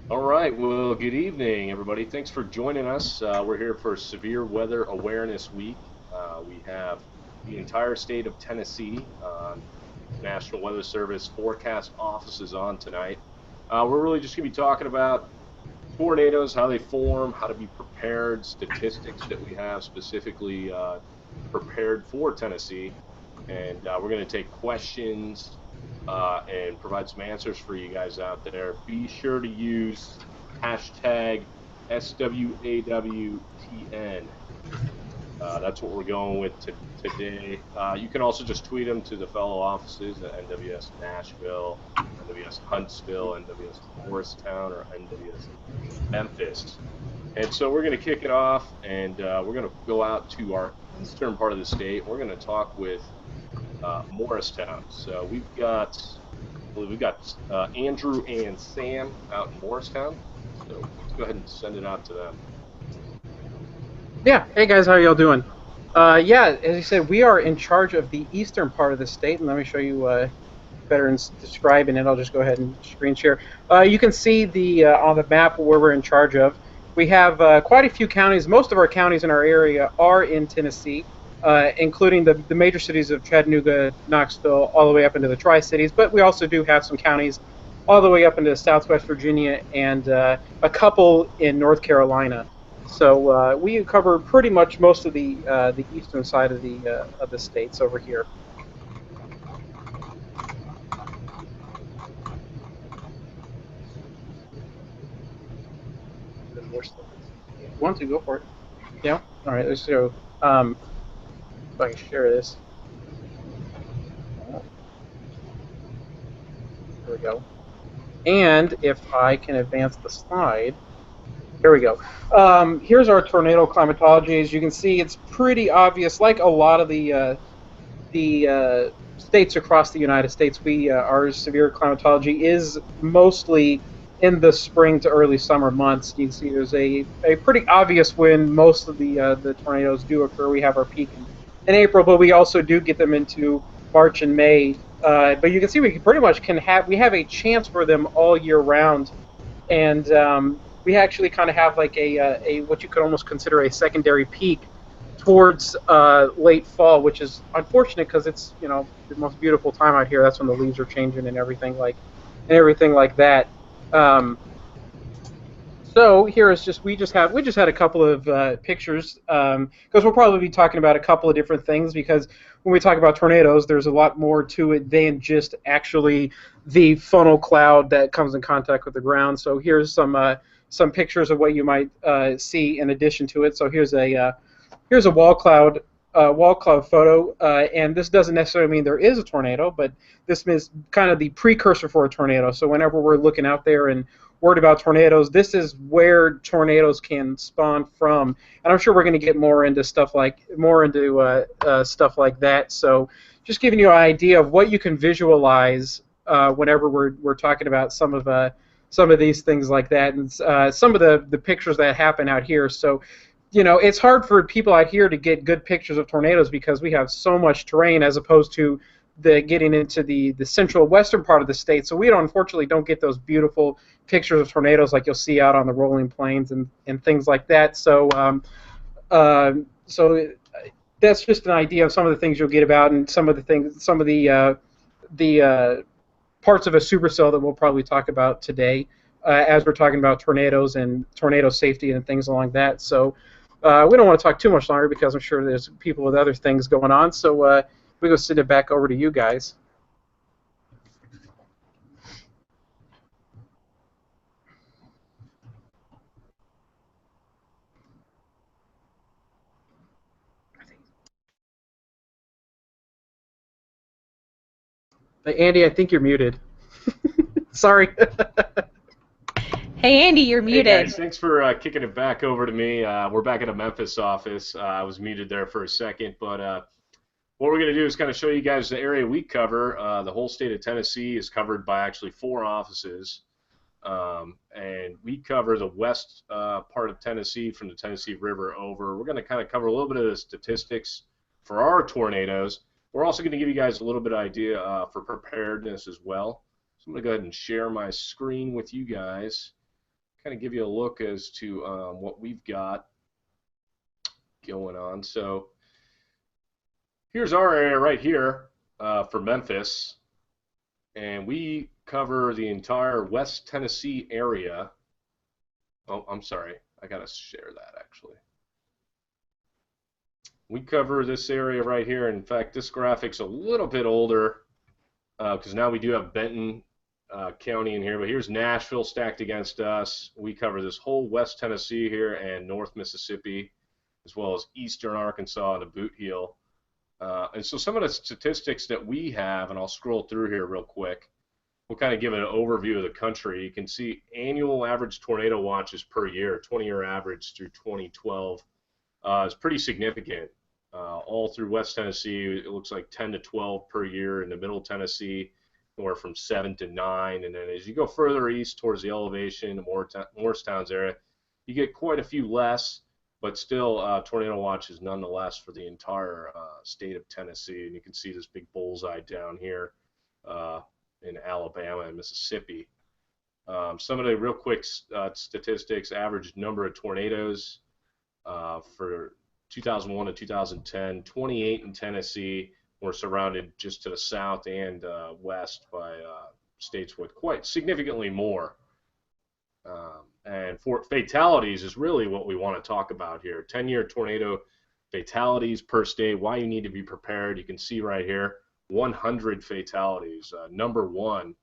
All right, well, good evening, everybody. Thanks for joining us. We're here for Severe Weather Awareness Week. We have the entire state of Tennessee, National Weather Service forecast offices on tonight. We're really just going to be talking about tornadoes, how they form, how to be prepared, statistics that we have specifically prepared for Tennessee. And we're going to take questions and provide some answers for you guys out there. Be sure to use hashtag SWAWTN. That's what we're going with today. You can also just tweet them to the fellow offices at NWS Nashville, NWS Huntsville, NWS Morristown, or NWS Memphis. And so we're going to kick it off, and we're going to go out to our eastern part of the state. We're going to talk with Morristown. So we've got Andrew and Sam out in Morristown. So let's go ahead and send it out to them. Yeah. Hey guys, how y'all doing? Yeah, as you said, we are in charge of the eastern part of the state, and let me show you better in describing it. I'll just go ahead and screen share. You can see the on the map where we're in charge of. We have quite a few counties. Most of our counties in our area are in Tennessee, including the major cities of Chattanooga, Knoxville, all the way up into the Tri-Cities. But we also do have some counties all the way up into Southwest Virginia and a couple in North Carolina. So we cover pretty much most of the eastern side of the states over here. If you want to go for it. Yeah. All right. Let's go. If I can share this. There we go. And if I can advance the slide, here we go. Here's our tornado climatology. As you can see, it's pretty obvious. Like a lot of the states across the United States, our severe climatology is mostly in the spring to early summer months. You can see there's a pretty obvious when most of the tornadoes do occur. We have our peak in April, but we also do get them into March and May. But you can see we pretty much we have a chance for them all year round, and we actually kind of have like a what you could almost consider a secondary peak towards late fall, which is unfortunate because it's the most beautiful time out here. That's when the leaves are changing and everything like that. Um, so here is just we just had a couple of pictures because we'll probably be talking about a couple of different things because when we talk about tornadoes, there's a lot more to it than just actually the funnel cloud that comes in contact with the ground. So here's some pictures of what you might see in addition to it. So here's a wall cloud photo, and this doesn't necessarily mean there is a tornado, but this is kind of the precursor for a tornado. So whenever we're looking out there and worried about tornadoes, this is where tornadoes can spawn from. And I'm sure we're going to get more into stuff like that. So just giving you an idea of what you can visualize whenever we're talking about some of these things like that, and some of the pictures that happen out here. So it's hard for people out here to get good pictures of tornadoes because we have so much terrain as opposed to the getting into the central western part of the state. So we unfortunately don't get those beautiful pictures of tornadoes like you'll see out on the rolling plains and things like that. So that's just an idea of some of the things you'll get about and some of the parts of a supercell that we'll probably talk about today as we're talking about tornadoes and tornado safety and things along that. So we don't want to talk too much longer because I'm sure there's people with other things going on. So we go send it back over to you guys. Andy, I think you're muted. Sorry. Hey, Andy, you're Hey muted. guys, thanks for kicking it back over to me. We're back at a Memphis office. I was muted there for a second, but what we're going to do is kind of show you guys the area we cover. The whole state of Tennessee is covered by actually four offices. And we cover the west part of Tennessee from the Tennessee River over. We're going to kind of cover a little bit of the statistics for our tornadoes. We're also going to give you guys a little bit of idea for preparedness as well. So I'm going to go ahead and share my screen with you guys. kind of give you a look as to what we've got going on. So here's our area right here for Memphis, and we cover the entire West Tennessee area. Oh, I'm sorry, I gotta share that actually. We cover this area right here. In fact, this graphic's a little bit older because now we do have Benton County in here, but here's Nashville stacked against us. We cover this whole West Tennessee here and North Mississippi, as well as Eastern Arkansas and the Boot Heel. And so some of the statistics that we have, and I'll scroll through here real quick, we'll kind of give an overview of the country. You can see annual average tornado watches per year, 20-year average through 2012. Is pretty significant. All through West Tennessee, it looks like 10 to 12 per year. In the Middle Tennessee, anywhere from 7 to 9. And then as you go further east towards the elevation, the Morristown area, you get quite a few less, but still tornado watches nonetheless for the entire state of Tennessee. And you can see this big bullseye down here in Alabama and Mississippi. Some of the real quick statistics: average number of tornadoes for 2001 to 2010, 28 in Tennessee. We're surrounded just to the south and west by states with quite significantly more. And for fatalities is really what we want to talk about here. 10-year tornado fatalities per state, why you need to be prepared. You can see right here, 100 fatalities, number one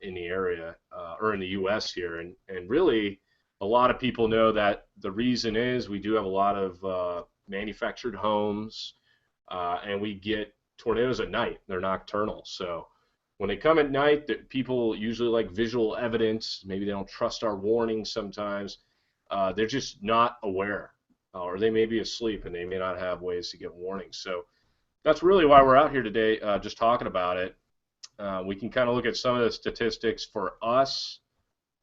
in the area or in the U.S. here. And really, a lot of people know that the reason is we do have a lot of manufactured homes, and we get tornadoes at night. They're nocturnal. So when they come at night, people usually like visual evidence. Maybe they don't trust our warnings sometimes. They're just not aware, or they may be asleep and they may not have ways to get warnings. So that's really why we're out here today, just talking about it. We can kind of look at some of the statistics for us,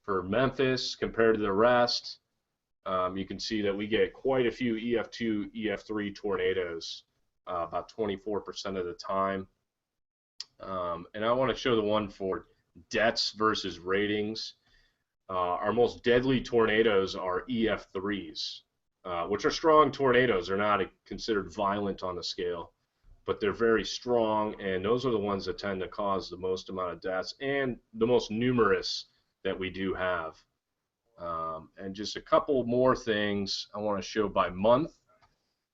for Memphis compared to the rest. You can see that we get quite a few EF2, EF3 tornadoes, about 24% of the time. And I want to show the one for deaths versus ratings. Our most deadly tornadoes are EF3s, which are strong tornadoes. They're not considered violent on the scale, but they're very strong, and those are the ones that tend to cause the most amount of deaths and the most numerous that we do have. And just a couple more things I want to show by month.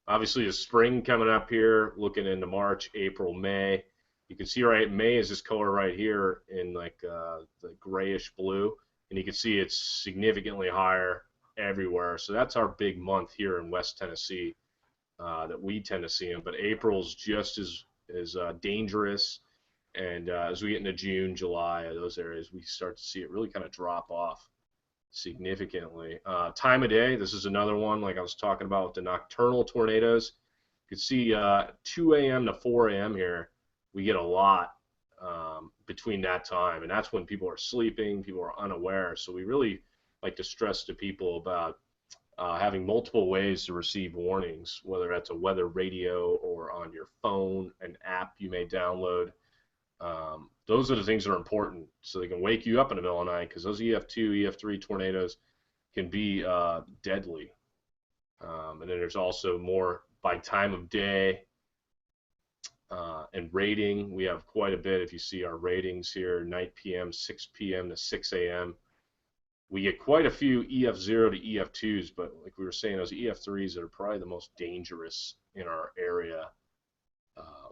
Obviously, the spring coming up here, looking into March, April, May. You can see right, May is this color right here in like the grayish blue, and you can see it's significantly higher everywhere. So that's our big month here in West Tennessee that we tend to see them. But April's just as dangerous. And as we get into June, July, those areas, we start to see it really kind of drop off significantly. Time of day, this is another one like I was talking about with the nocturnal tornadoes. You can see 2 a.m. to 4 a.m. here, we get a lot between that time. And that's when people are sleeping, people are unaware. So we really like to stress to people about having multiple ways to receive warnings, whether that's a weather radio or on your phone, an app you may download. Those are the things that are important, so they can wake you up in the middle of the night, because those EF2, EF3 tornadoes can be deadly. And then there's also more by time of day and rating. We have quite a bit. If you see our ratings here, night PM, 6 p.m. to 6 a.m. We get quite a few EF0 to EF2s, but like we were saying, those EF3s are probably the most dangerous in our area.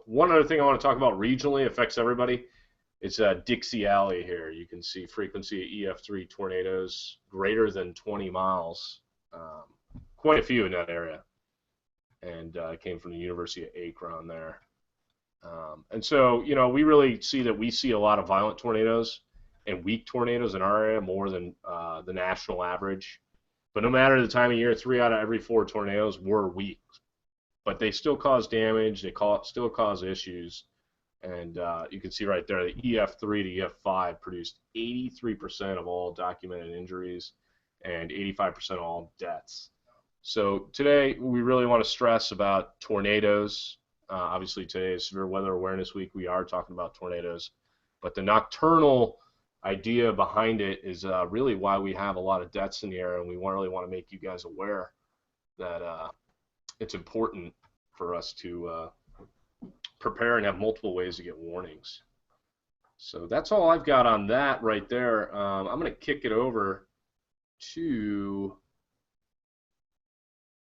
One other thing I want to talk about regionally, affects everybody. It's Dixie Alley here. You can see frequency of EF3 tornadoes greater than 20 miles. Quite a few in that area. And came from the University of Akron there. And so, you know, we really see that we see a lot of violent tornadoes and weak tornadoes in our area more than the national average. But no matter the time of year, 3 out of every 4 tornadoes were weak. But they still cause damage, they still cause issues. And you can see right there, the EF3 to EF5 produced 83% of all documented injuries and 85% of all deaths. So today, we really want to stress about tornadoes. Obviously, today is Severe Weather Awareness Week. We are talking about tornadoes. But the nocturnal idea behind it is really why we have a lot of deaths in the area, and we really want to make you guys aware that it's important for us to prepare and have multiple ways to get warnings. So that's all I've got on that right there. I'm going to kick it over to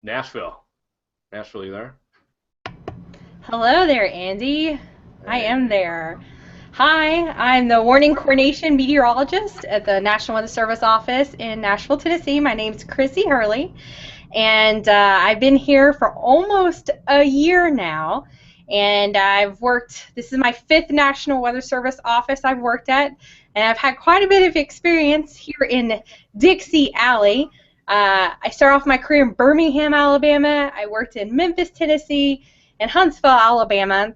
Nashville. Nashville, you there? Hello there, Andy. Hey. I am there. Hi, I'm the warning coordination meteorologist at the National Weather Service office in Nashville, Tennessee. My name's Chrissy Hurley, and I've been here for almost a year now. And this is my 5th National Weather Service office I've worked at, and I've had quite a bit of experience here in Dixie Alley. I started off my career in Birmingham, Alabama. I worked in Memphis, Tennessee, and Huntsville, Alabama.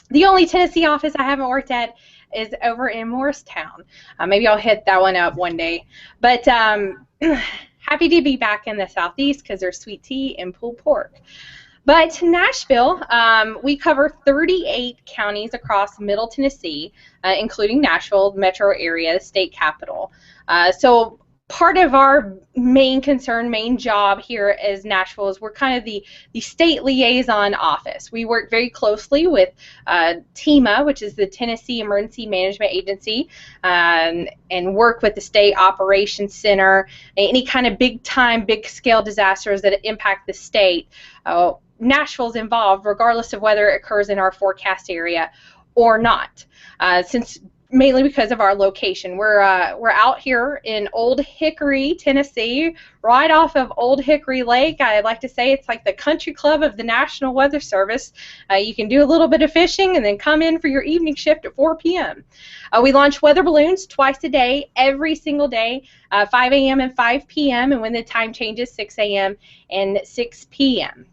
The only Tennessee office I haven't worked at is over in Morristown. Maybe I'll hit that one up one day. But happy to be back in the Southeast because there's sweet tea and pulled pork. But Nashville, we cover 38 counties across Middle Tennessee, including Nashville, the metro area, the state capital. So part of our main job here as Nashville is we're kind of the state liaison office. We work very closely with TEMA, which is the Tennessee Emergency Management Agency, and work with the State Operations Center. Any kind of big-time, big-scale disasters that impact the state, Nashville's involved regardless of whether it occurs in our forecast area or not. Mainly because of our location. We're out here in Old Hickory, Tennessee, right off of Old Hickory Lake. I like to say it's like the country club of the National Weather Service. You can do a little bit of fishing and then come in for your evening shift at 4 p.m. We launch weather balloons twice a day, every single day, 5 a.m. and 5 p.m. and when the time changes, 6 a.m. and 6 p.m.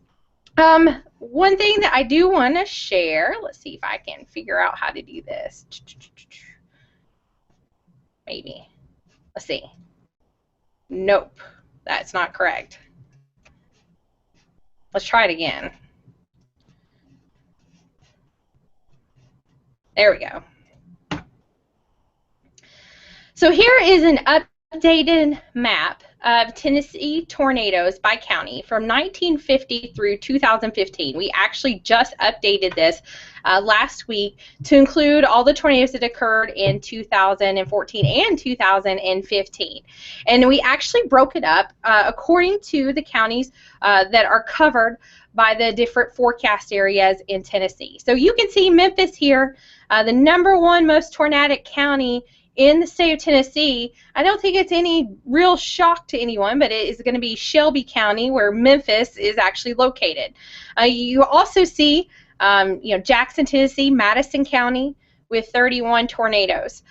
One thing that I do want to share, let's see if I can figure out how to do this. Maybe. Let's see. Nope, that's not correct. Let's try it again. There we go. So here is an updated map of Tennessee tornadoes by county from 1950 through 2015. We actually just updated this last week to include all the tornadoes that occurred in 2014 and 2015. And we actually broke it up according to the counties that are covered by the different forecast areas in Tennessee. So you can see Memphis here, the #1 most tornadic county in the state of Tennessee. I don't think it's any real shock to anyone, but it is going to be Shelby County, where Memphis is actually located. You also see, Jackson, Tennessee, Madison County with 31 tornadoes.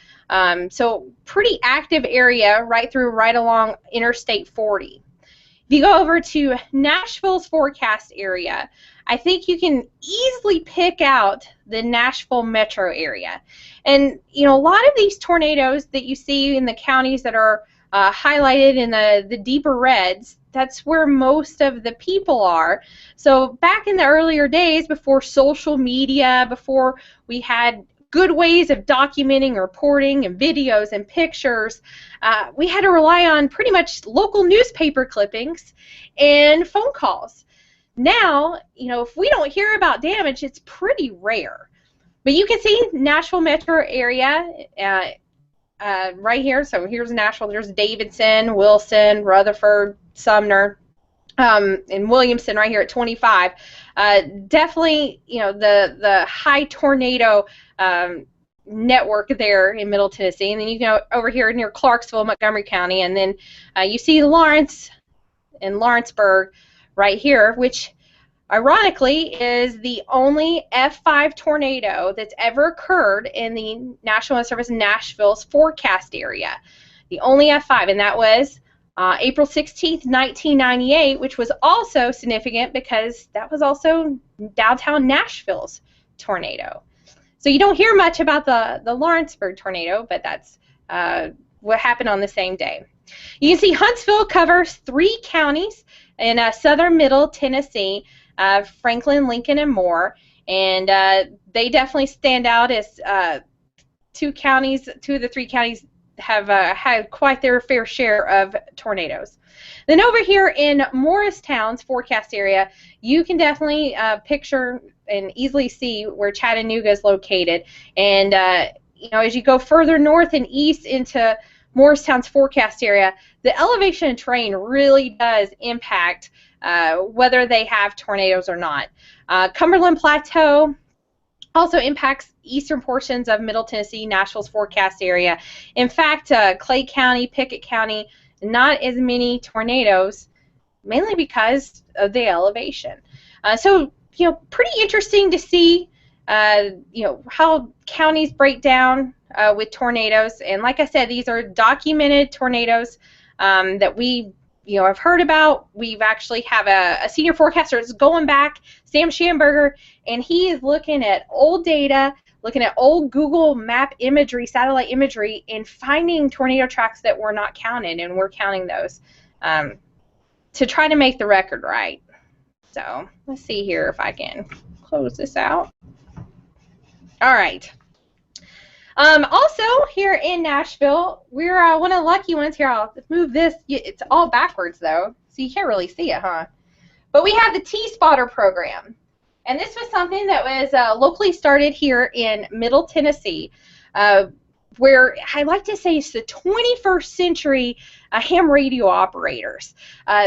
So pretty active area right along Interstate 40. If you go over to Nashville's forecast area, I think you can easily pick out the Nashville metro area. And, a lot of these tornadoes that you see in the counties that are highlighted in the deeper reds, that's where most of the people are. So back in the earlier days, before social media, before we had good ways of documenting, reporting, and videos and pictures, we had to rely on pretty much local newspaper clippings and phone calls. Now, if we don't hear about damage, it's pretty rare. But you can see Nashville metro area right here. So here's Nashville. There's Davidson, Wilson, Rutherford, Sumner, and Williamson right here at 25. Definitely, the high tornado network there in Middle Tennessee. And then you go over here near Clarksville, Montgomery County, and then you see Lawrence and Lawrenceburg right here, which ironically is the only F5 tornado that's ever occurred in the National Weather Service Nashville's forecast area. The only F5, and that was April 16th, 1998, which was also significant because that was also downtown Nashville's tornado. So you don't hear much about the Lawrenceburg tornado, but that's what happened on the same day. You can see Huntsville covers 3 counties in southern Middle Tennessee, Franklin, Lincoln, and Moore, and they definitely stand out as two of the 3 counties have had quite their fair share of tornadoes. Then over here in Morristown's forecast area, you can definitely picture and easily see where Chattanooga is located. And you know, as you go further north and east into Morristown's forecast area, the elevation and terrain really does impact whether they have tornadoes or not. Cumberland Plateau also impacts eastern portions of Middle Tennessee, Nashville's forecast area. In fact, Clay County, Pickett County, not as many tornadoes, mainly because of the elevation. So, you know, pretty interesting to see, you know, how counties break down with tornadoes. And like I said, these are documented tornadoes that we, you know, have heard about. We've actually have a senior forecaster that's going back, Sam Schamberger, and he is looking at old data, looking at old Google map imagery, satellite imagery, and finding tornado tracks that were not counted, and we're counting those to try to make the record right. So let's see here if I can close this out. All right. Also, here in Nashville, we're one of the lucky ones here. I'll move this. It's all backwards, though, so you can't really see it, huh? But we have the T-Spotter program. And this was something that was locally started here in Middle Tennessee, where I like to say it's the 21st century ham radio operators.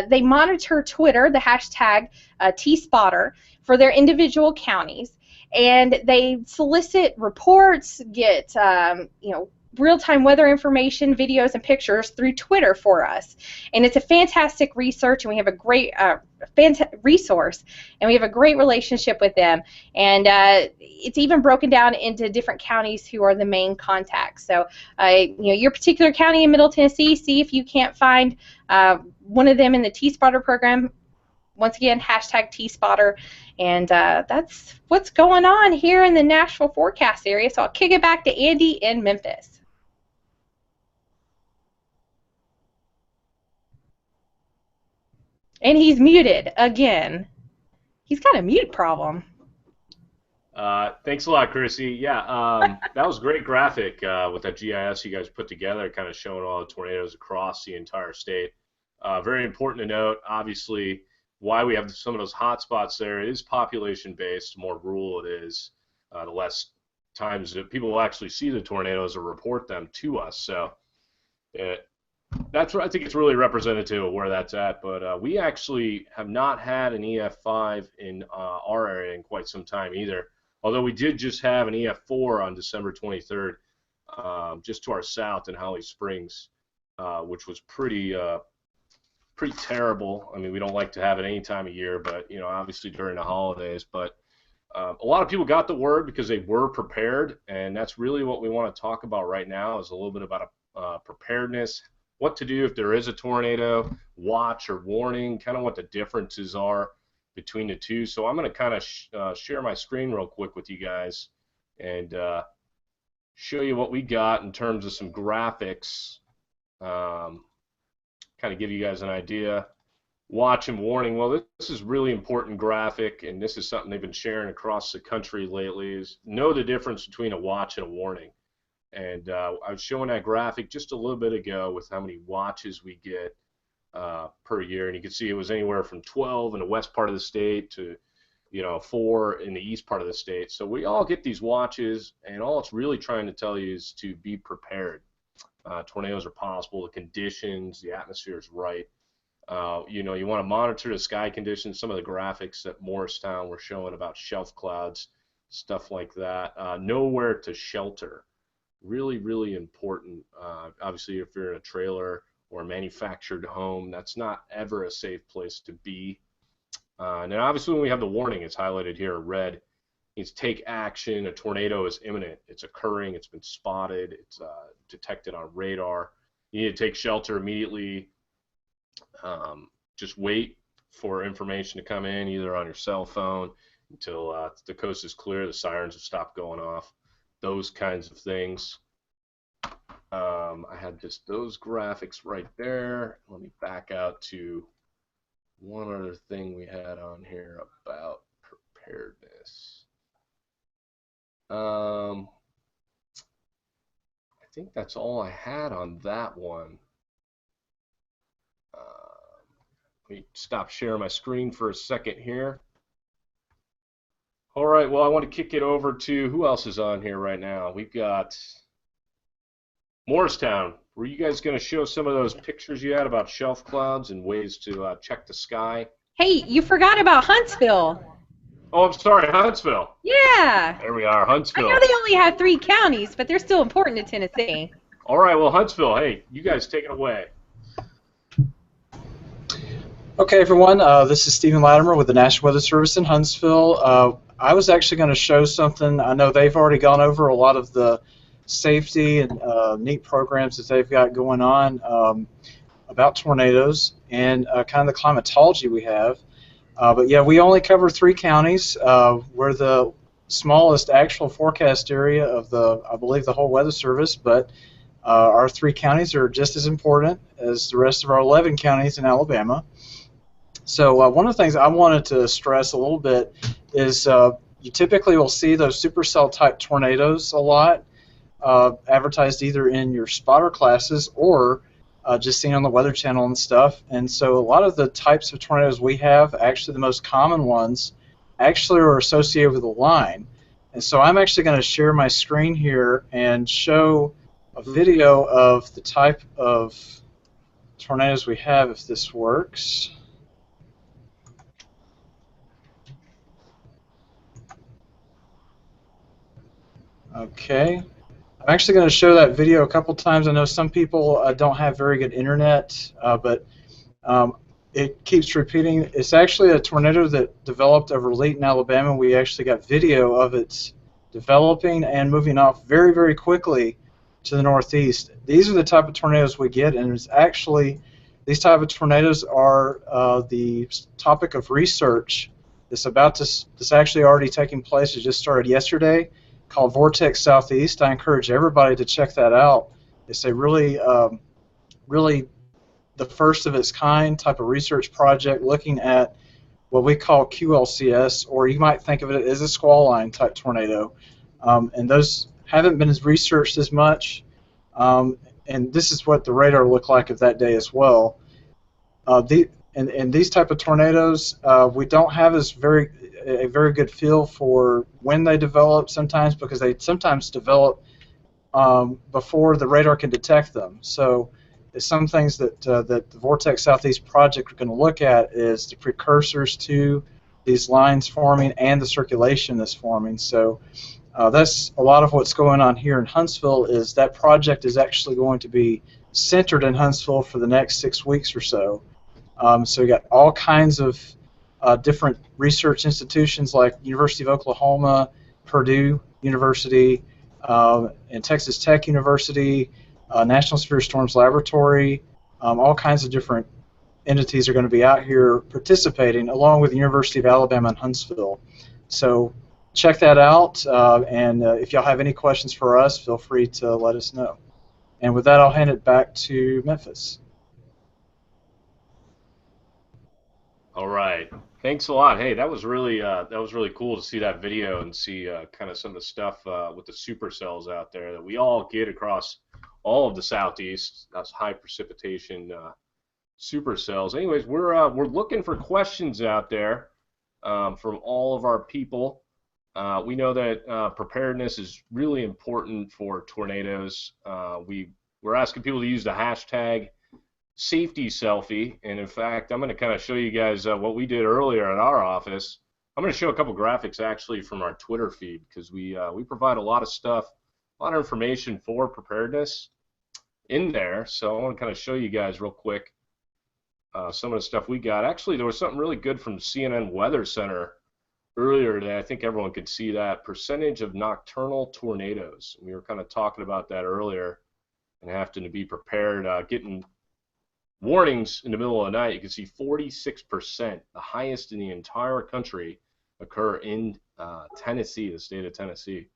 They monitor Twitter, the hashtag T-Spotter, for their individual counties. And they solicit reports, get you know, real-time weather information, videos, and pictures through Twitter for us. And it's a fantastic research, and we have a great resource, and we have a great relationship with them. And it's even broken down into different counties who are the main contacts. So, you know, your particular county in Middle Tennessee, see if you can't find one of them in the T-Spotter program. Once again, hashtag T-Spotter, and that's what's going on here in the Nashville forecast area. So I'll kick it back to Andy in Memphis. And he's muted again. He's got a mute problem. Thanks a lot, Chrissy. Yeah, that was a great graphic with that GIS you guys put together, kind of showing all the tornadoes across the entire state. Very important to note, obviously, why we have some of those hot spots there is population-based. The more rural it is, the less times that people will actually see the tornadoes or report them to us. So that's what I think it's really representative of where that's at. But we actually have not had an EF5 in our area in quite some time either. Although we did just have an EF4 on December 23rd, just to our south in Holly Springs, which was pretty terrible. I mean, we don't like to have it any time of year, but, you know, obviously during the holidays. But a lot of people got the word because they were prepared, and that's really what we want to talk about right now is a little bit about preparedness, what to do if there is a tornado, watch or warning, kind of what the differences are between the two. So I'm going to kind of share my screen real quick with you guys and show you what we got in terms of some graphics. Kind of give you guys an idea. Watch and warning. Well, this is really important graphic, and this is something they've been sharing across the country lately, is know the difference between a watch and a warning. And I was showing that graphic just a little bit ago with how many watches we get per year, and you can see it was anywhere from 12 in the west part of the state to, you know, 4 in the east part of the state. So we all get these watches, and all it's really trying to tell you is to be prepared. Tornadoes are possible, the conditions, the atmosphere is right. You know, you want to monitor the sky conditions. Some of the graphics at Morristown were showing about shelf clouds, stuff like that. Know where to shelter. Really, really important. Obviously, if you're in a trailer or a manufactured home, that's not ever a safe place to be. And then obviously when we have the warning, it's highlighted here in red. It's take action. A tornado is imminent. It's occurring. It's been spotted. It's detected on radar. You need to take shelter immediately. Just wait for information to come in, either on your cell phone until the coast is clear, the sirens have stopped going off, those kinds of things. I had just those graphics right there. Let me back out to one other thing we had on here about preparedness. I think that's all I had on that one. Let me stop sharing my screen for a second here. All right, well, I want to kick it over to who else is on here right now. We've got Morristown. Were you guys going to show some of those pictures you had about shelf clouds and ways to check the sky? Hey, you forgot about Huntsville. Oh, I'm sorry, Huntsville. Yeah. There we are, Huntsville. I know they only have 3 counties, but they're still important to Tennessee. All right, well, Huntsville, hey, you guys take it away. Okay, everyone, this is Stephen Latimer with the National Weather Service in Huntsville. I was actually going to show something. I know they've already gone over a lot of the safety and neat programs that they've got going on about tornadoes and kind of the climatology we have. But yeah, we only cover 3 counties. We're the smallest actual forecast area of I believe, the whole Weather Service, but our 3 counties are just as important as the rest of our 11 counties in Alabama. So one of the things I wanted to stress a little bit is you typically will see those supercell type tornadoes a lot advertised either in your spotter classes or just seen on the Weather Channel and stuff. And so a lot of the types of tornadoes we have, actually the most common ones, actually are associated with a line. And so I'm actually going to share my screen here and show a video of the type of tornadoes we have, if this works. Okay. I'm actually going to show that video a couple times. I know some people don't have very good internet, but it keeps repeating. It's actually a tornado that developed over Leighton, Alabama. We actually got video of it developing and moving off very, very quickly to the northeast. These are the type of tornadoes we get, and it's actually, these type of tornadoes are the topic of research that's actually already taking place. It just started yesterday, called Vortex Southeast. I encourage everybody to check that out. It's a really the first of its kind type of research project looking at what we call QLCS, or you might think of it as a squall line type tornado. And those haven't been researched as much. And this is what the radar looked like of that day as well. And these type of tornadoes, we don't have a very good feel for when they develop sometimes, because they sometimes develop before the radar can detect them. So some things that the Vortex Southeast project are going to look at is the precursors to these lines forming and the circulation that's forming. So that's a lot of what's going on here in Huntsville. Is that project is actually going to be centered in Huntsville for the next 6 weeks or so. So you got all kinds of different research institutions like University of Oklahoma, Purdue University, and Texas Tech University, National Severe Storms Laboratory, all kinds of different entities are going to be out here participating, along with the University of Alabama in Huntsville. So check that out, and if y'all have any questions for us, feel free to let us know. And with that, I'll hand it back to Memphis. All right. Thanks a lot. Hey, that was really cool to see that video and see kind of some of the stuff with the supercells out there that we all get across all of the Southeast. That's high precipitation supercells. Anyways, we're looking for questions out there from all of our people. We know that preparedness is really important for tornadoes. We're asking people to use the hashtag safety selfie, and in fact, I'm going to kind of show you guys what we did earlier in our office. I'm going to show a couple graphics actually from our Twitter feed, because we provide a lot of stuff, a lot of information for preparedness in there. So I want to kind of show you guys real quick some of the stuff we got. Actually, there was something really good from CNN Weather Center earlier today. I think everyone could see that percentage of nocturnal tornadoes. We were kind of talking about that earlier and having to be prepared, getting warnings in the middle of the night. You can see 46%, the highest in the entire country, occur in Tennessee, the state of Tennessee.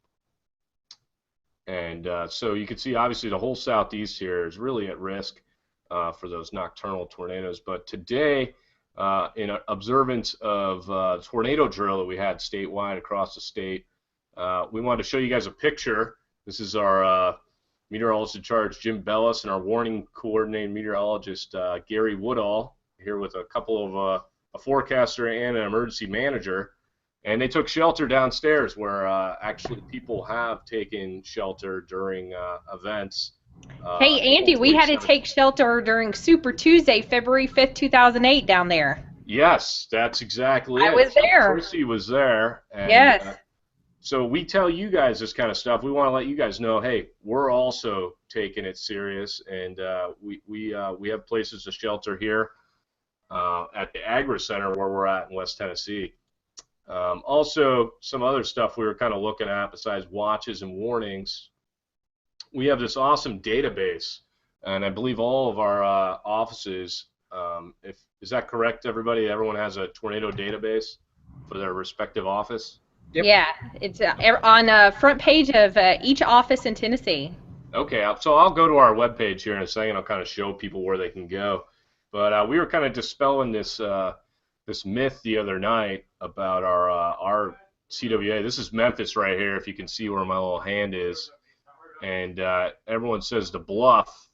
And so you can see obviously the whole Southeast here is really at risk for those nocturnal tornadoes. But today, in observance of tornado drill that we had statewide across the state, we wanted to show you guys a picture. This is our meteorologist in charge Jim Bellis and our warning coordinating meteorologist Gary Woodall here with a couple of a forecaster and an emergency manager. And they took shelter downstairs where actually people have taken shelter during events. Hey, Andy, we had to take shelter during Super Tuesday, February 5th, 2008 down there. Yes, that's exactly it. I was there. Chrissy was there. And, yes. So we tell you guys this kind of stuff. We want to let you guys know, hey, we're also taking it serious, and we have places to shelter here at the Agri Center where we're at in West Tennessee. Also, some other stuff we were kind of looking at besides watches and warnings. We have this awesome database, and I believe all of our offices, is that correct, everybody? Everyone has a tornado database for their respective office? Yep. Yeah, it's on the front page of each office in Tennessee. Okay, so I'll go to our webpage here in a second. I'll kind of show people where they can go. But we were kind of dispelling this this myth the other night about our CWA. This is Memphis right here, if you can see where my little hand is. And everyone says the bluff,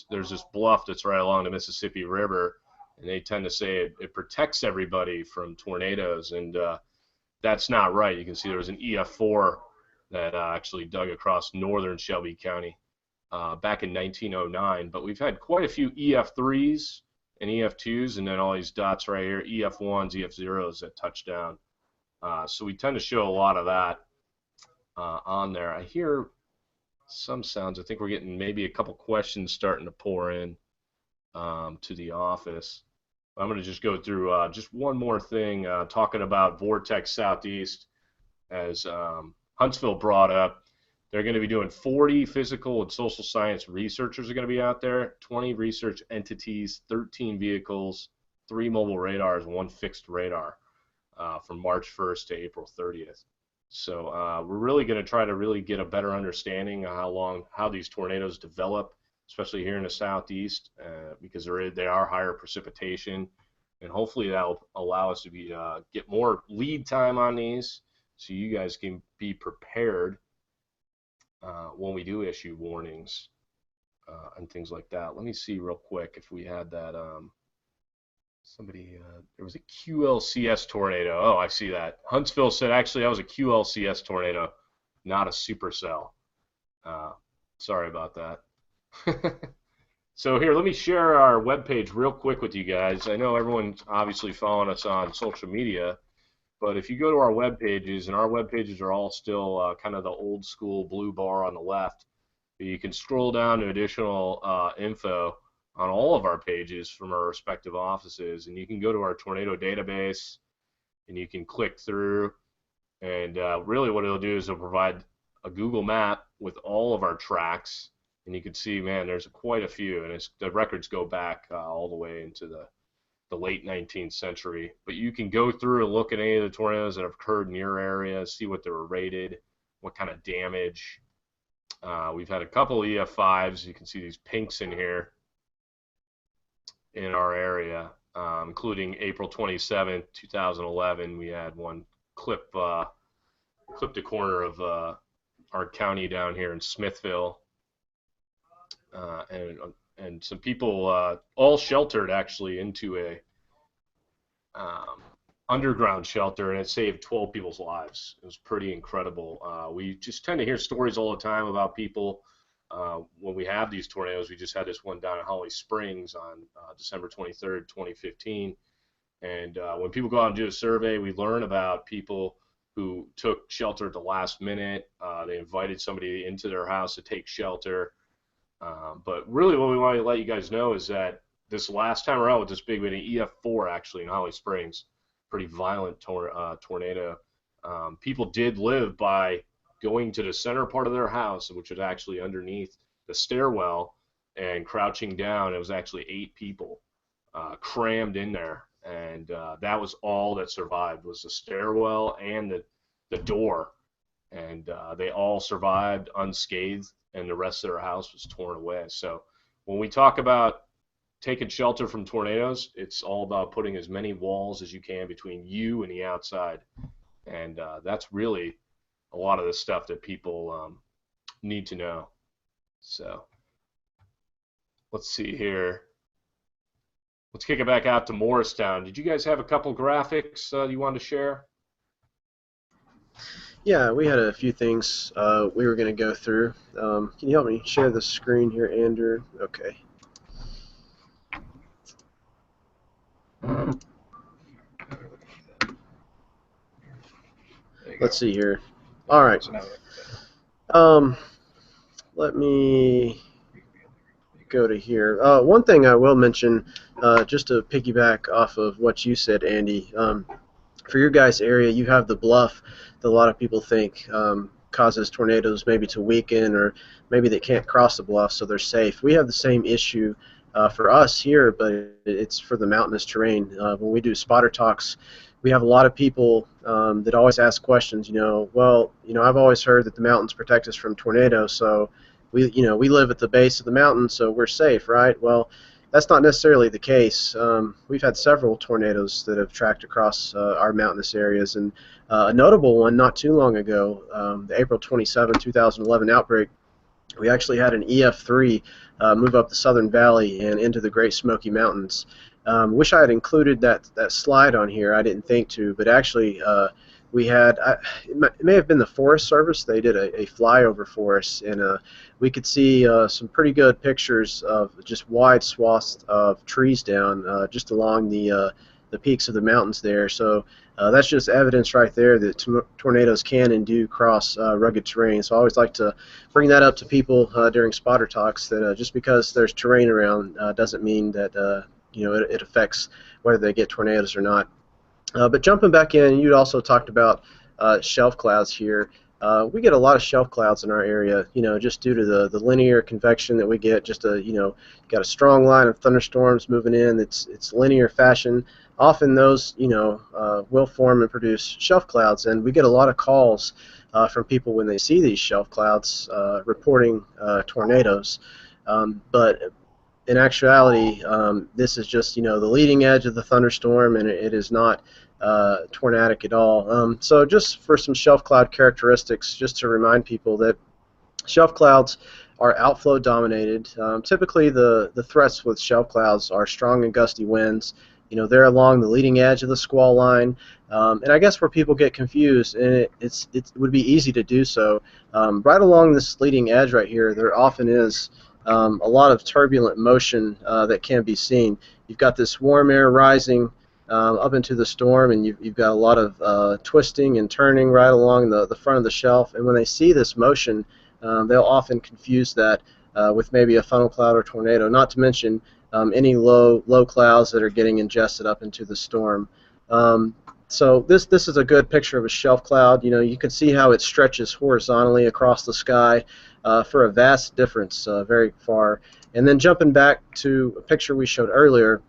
there's this bluff that's right along the Mississippi River, and they tend to say it protects everybody from tornadoes. And that's not right. You can see there was an EF4 that actually dug across northern Shelby County back in 1909. But we've had quite a few EF3s and EF2s, and then all these dots right here, EF1s, EF0s that touch down. So we tend to show a lot of that on there. I hear some sounds. I think we're getting maybe a couple questions starting to pour in to the office. I'm going to just go through just one more thing, talking about Vortex Southeast, as Huntsville brought up. They're going to be doing 40 physical and social science researchers are going to be out there, 20 research entities, 13 vehicles, 3 mobile radars, and 1 fixed radar from March 1st to April 30th. So we're really going to try to really get a better understanding of how these tornadoes develop, especially here in the southeast, because they are higher precipitation, and hopefully that'll allow us to get more lead time on these, so you guys can be prepared when we do issue warnings and things like that. Let me see real quick if we had that. There was a QLCS tornado. Oh, I see that. Huntsville said actually that was a QLCS tornado, not a supercell. Sorry about that. So here, let me share our webpage real quick with you guys. I know everyone's obviously following us on social media, but if you go to our web pages, and our web pages are all still kind of the old school blue bar on the left, you can scroll down to additional info on all of our pages from our respective offices, and you can go to our tornado database, and you can click through, and really what it'll do is it'll provide a Google map with all of our tracks, and you can see, man, there's quite a few, and the records go back all the way into the late 19th century. But you can go through and look at any of the tornadoes that have occurred in your area, see what they were rated, what kind of damage. We've had a couple EF5s. You can see these pinks in here in our area, including April 27th, 2011. We had one clip the corner of our county down here in Smithville, and some people all sheltered actually into a underground shelter, and it saved 12 people's lives. It was pretty incredible. We just tend to hear stories all the time about people when we have these tornadoes. We just had this one down at Holly Springs on December 23rd, 2015. And when people go out and do a survey, we learn about people who took shelter at the last minute. They invited somebody into their house to take shelter. But really what we want to let you guys know is that this last time around with this big one, an EF4 actually in Holly Springs, pretty violent tornado, people did live by going to the center part of their house, which was actually underneath the stairwell, and crouching down. It was actually 8 people crammed in there, and that was all that survived, was the stairwell and the door, and they all survived unscathed, and the rest of their house was torn away. So when we talk about taking shelter from tornadoes, it's all about putting as many walls as you can between you and the outside, and that's really a lot of the stuff that people need to know. So let's see here. Let's kick it back out to Morristown. Did you guys have a couple graphics you wanted to share? Yeah, we had a few things we were going to go through. Can you help me share the screen here, Andrew? Okay. Let's see here. All right. Let me go to here. One thing I will mention, just to piggyback off of what you said, Andy, for your guys' area, you have the bluff that a lot of people think causes tornadoes maybe to weaken, or maybe they can't cross the bluff, so they're safe. We have the same issue for us here, but it's for the mountainous terrain. When we do spotter talks, we have a lot of people that always ask questions. Well, I've always heard that the mountains protect us from tornadoes, so we live at the base of the mountain, so we're safe, right? Well, that's not necessarily the case. We've had several tornadoes that have tracked across our mountainous areas, and a notable one not too long ago, the April 27, 2011 outbreak, we actually had an EF3 move up the Southern Valley and into the Great Smoky Mountains. Wish I had included that slide on here. I didn't think to, but actually we had, it may have been the Forest Service. They did a flyover for us, and we could see some pretty good pictures of just wide swaths of trees down just along the peaks of the mountains there. So that's just evidence right there that tornadoes can and do cross rugged terrain. So I always like to bring that up to people during spotter talks, that just because there's terrain around doesn't mean that it affects whether they get tornadoes or not. But jumping back in, you also talked about shelf clouds here. We get a lot of shelf clouds in our area, just due to the linear convection that we get. Just got a strong line of thunderstorms moving in. It's linear fashion. Often those, will form and produce shelf clouds, and we get a lot of calls from people when they see these shelf clouds reporting tornadoes. But in actuality, this is just, the leading edge of the thunderstorm, and it is not tornadic at all. So just for some shelf cloud characteristics, just to remind people that shelf clouds are outflow dominated. Typically the threats with shelf clouds are strong and gusty winds. They're along the leading edge of the squall line. And I guess where people get confused, and it would be easy to do so, right along this leading edge right here, there often is a lot of turbulent motion that can be seen. You've got this warm air rising up into the storm, and you've got a lot of twisting and turning right along the front of the shelf. And when they see this motion, they'll often confuse that with maybe a funnel cloud or tornado, not to mention any low clouds that are getting ingested up into the storm. So this is a good picture of a shelf cloud. You can see how it stretches horizontally across the sky for a vast difference, very far. And then jumping back to a picture we showed earlier,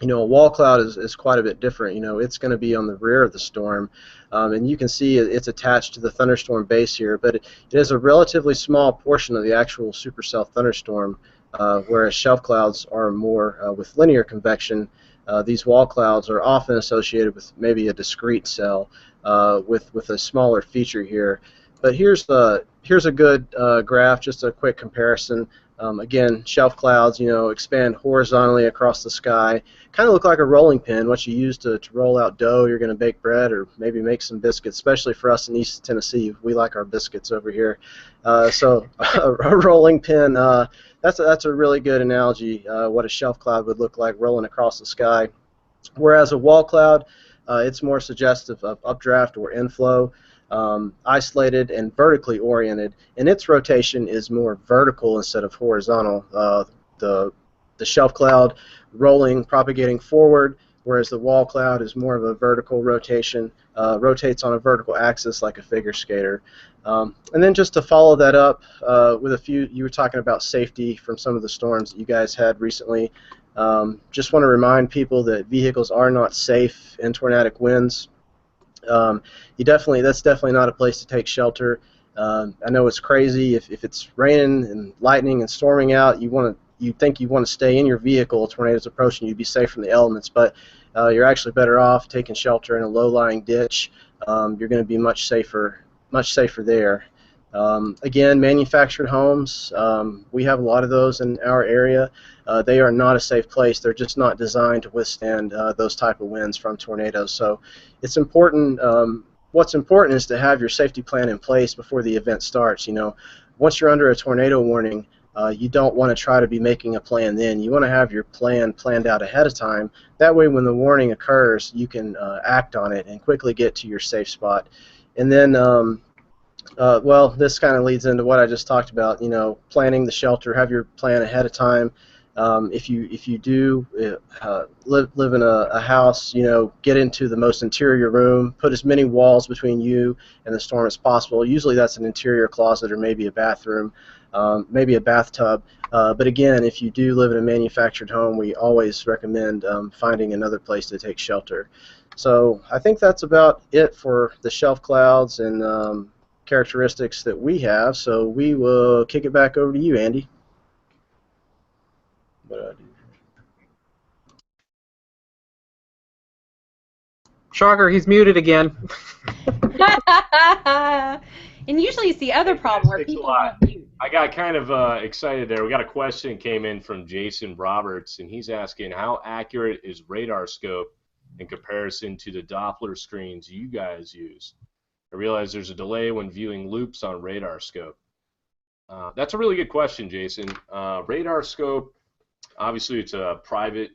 a wall cloud is quite a bit different. It's going to be on the rear of the storm, and you can see it's attached to the thunderstorm base here, but it is a relatively small portion of the actual supercell thunderstorm, whereas shelf clouds are more with linear convection. These wall clouds are often associated with maybe a discrete cell with a smaller feature here. But here's a good graph, just a quick comparison. Again, shelf clouds, expand horizontally across the sky. Kind of look like a rolling pin, what you use to roll out dough. You're going to bake bread or maybe make some biscuits, especially for us in East Tennessee. We like our biscuits over here. So a rolling pin, that's a really good analogy, what a shelf cloud would look like rolling across the sky. Whereas a wall cloud, it's more suggestive of updraft or inflow. Isolated and vertically oriented, and its rotation is more vertical instead of horizontal. The shelf cloud rolling, propagating forward, whereas the wall cloud is more of a vertical rotation, rotates on a vertical axis like a figure skater. And then just to follow that up with a few, you were talking about safety from some of the storms that you guys had recently. Just want to remind people that vehicles are not safe in tornadic winds. That's definitely not a place to take shelter. I know it's crazy if it's raining and lightning and storming out. You think you want to stay in your vehicle. A tornado's approaching, you'd be safe from the elements, but you're actually better off taking shelter in a low-lying ditch. You're going to be much safer there. Again, manufactured homes, we have a lot of those in our area. They are not a safe place. They're just not designed to withstand those type of winds from tornadoes. So it's important. What's important is to have your safety plan in place before the event starts. You know, once you're under a tornado warning, you don't want to try to be making a plan then. You want to have your plan planned out ahead of time. That way, when the warning occurs, you can act on it and quickly get to your safe spot. And then, well, this kind of leads into what I just talked about. You know, planning the shelter. Have your plan ahead of time. If you do live in a house, you know, get into the most interior room. Put as many walls between you and the storm as possible. Usually that's an interior closet or maybe a bathroom, maybe a bathtub. But again, if you do live in a manufactured home, we always recommend finding another place to take shelter. So I think that's about it for the shelf clouds and characteristics that we have. So we will kick it back over to you, Andy. Shocker, he's muted again. And usually it's the other problem where Thanks a people lot. don't mute. I got kind of excited there. We got a question came in from Jason Roberts, and he's asking, how accurate is radar scope in comparison to the Doppler screens you guys use? I realize there's a delay when viewing loops on radar scope. That's a really good question, Jason. Radar scope, obviously it's a private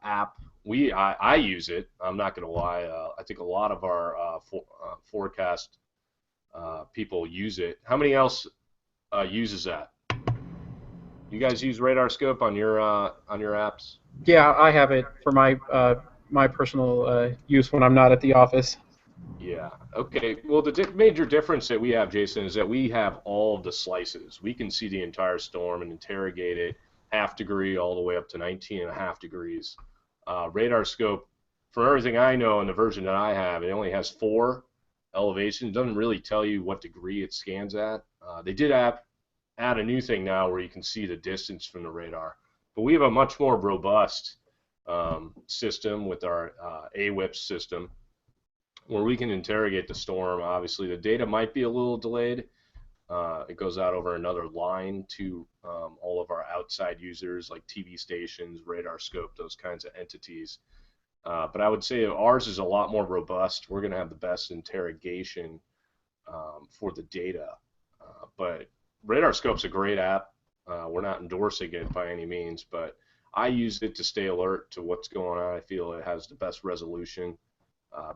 app. I use it. I'm not going to lie. I think a lot of our forecast people use it. How many else uses that? You guys use radar scope on your apps? Yeah, I have it for my my personal use when I'm not at the office. Yeah. Okay. Well, the major difference that we have, Jason, is that we have all of the slices. We can see the entire storm and interrogate it, half degree all the way up to 19.5 degrees. Radar scope, from everything I know in the version that I have, it only has 4 elevations. It doesn't really tell you what degree it scans at. They did add a new thing now where you can see the distance from the radar. But we have a much more robust system with our AWIPS system, where we can interrogate the storm. Obviously, the data might be a little delayed. It goes out over another line to all of our outside users like TV stations, radar scope, those kinds of entities. But I would say ours is a lot more robust. We're going to have the best interrogation for the data. But radar scope's a great app. We're not endorsing it by any means, but I use it to stay alert to what's going on. I feel it has the best resolution.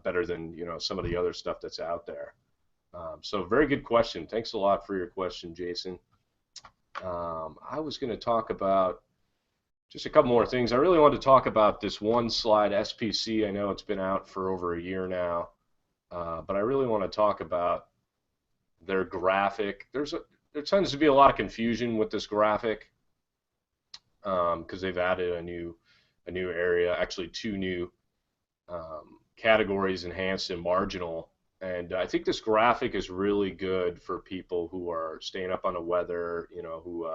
Better than some of the other stuff that's out there. So very good question. Thanks a lot for your question, Jason. I was going to talk about just a couple more things. I really wanted to talk about this one slide, SPC. I know it's been out for over a year now, but I really want to talk about their graphic. There tends to be a lot of confusion with this graphic because they've added a new area, actually 2 new categories, enhanced and marginal. And I think this graphic is really good for people who are staying up on the weather, who